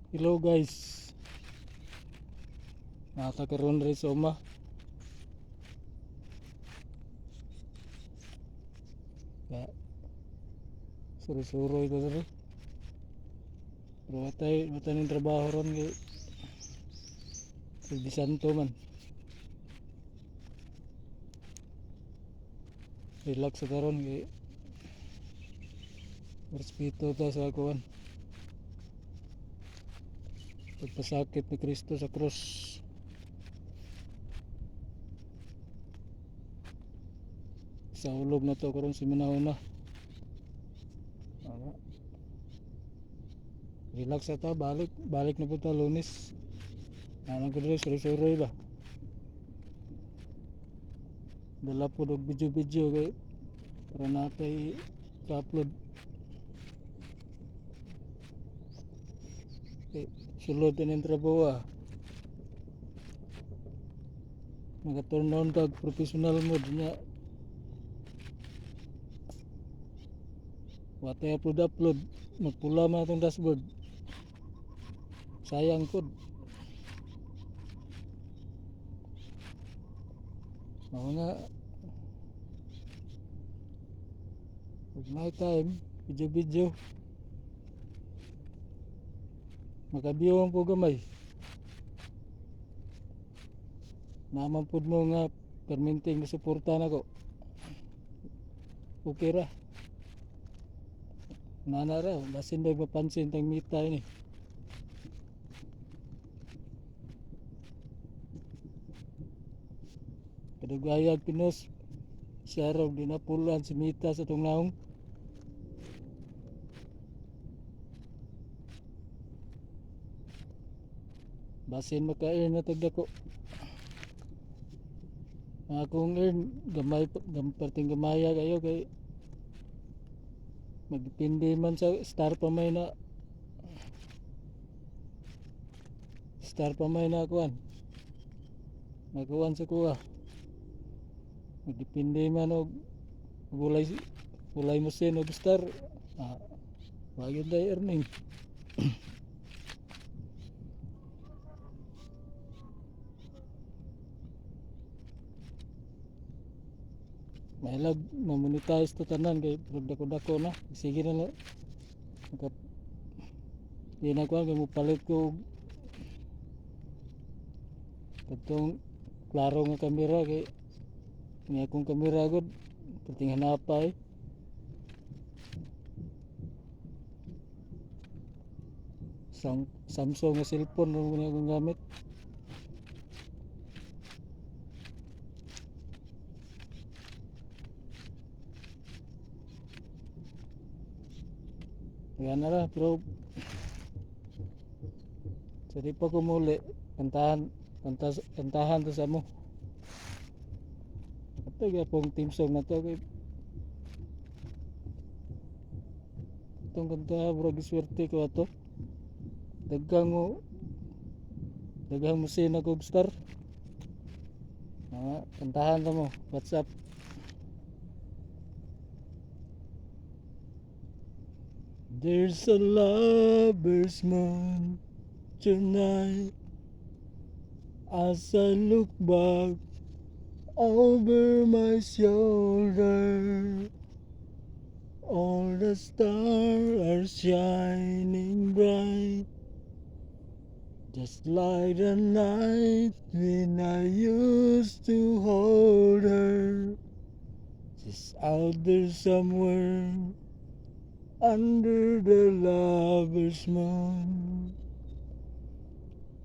Hello guys, nakakaroon rin sa uma. Kaya suro-suro ito rin. Pero matay ng trabaho ron kay Di Santo man. Relax sa karon kay respeto ta sa kuan. Pagpasakit ni Kristo sa krus. Sa ulog na to karon si Manahuna. Relax sa ta, balik na po ta Lunes. Anong ko rin, suri-suri ba? Dala po ng video kay para natay ka-upload. Sulod din ang trabaho Nag-turn on tag professional mode niya. Watay upload. Magpula man itong dashboard. Sayang ko. Ako nga. Pag night time, video. Makabiyo ang po gamay. Naman po mo nga perminting na suportahan ako. Okay ra. Nana ra, basin daw mapansin tang mita ini. Kadugayag pinos siya raw dinapulan si mita sa tong naong. Basin maka-earn na tagdako. Akong earn perting gamaya kayo kay magdepende man sa star pa may kuan. Nagkuhan sa kuha. Magdepende man og bulay mo sin og star. Wag day earning. Mahilag mamonetize to tanan kay dako na. Sige na lang. Di na kuan kay mo palit ko katong klaro nga kamera kay ni akong kamera gud perting hanapay. Samsung nga cellphone mo ni akong gamit. Yan na lang, pero sorry pa ko muli kantahan to sa mo. Ito yung pong team song na to kay itong kanta brog swerte ko ato daghang mo sina kog star kantahan ta mo. What's up? There's a lover's moon tonight as I look back over my shoulder. All the stars are shining bright, just like the night when I used to hold her. She's out there somewhere under the lover's moon.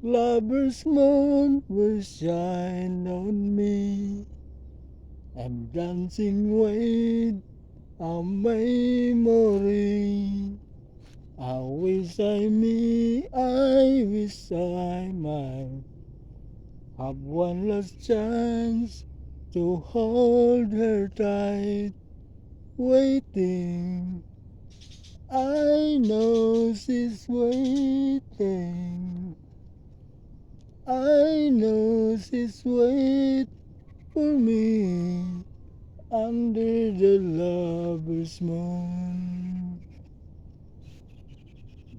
Lover's moon will shine on me. I'm dancing with a memory. I wish I might have one last chance to hold her tight, waiting. I know she's waiting. I know she's waiting for me under the lover's moon.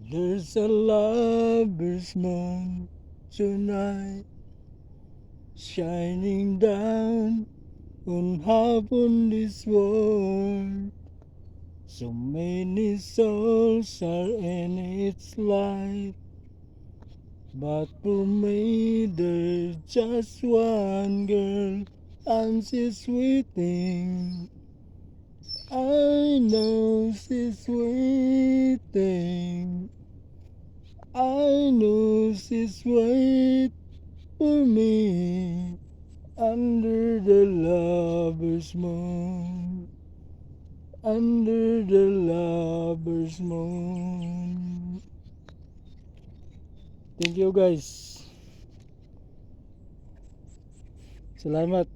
There's a lover's moon tonight, shining down on half on this world. So many souls are in its light, but for me there's just one girl, and she's waiting. I know she's waiting. I know she's waiting for me under the lover's moon. Under the lover's moon. Thank you guys. Salamat.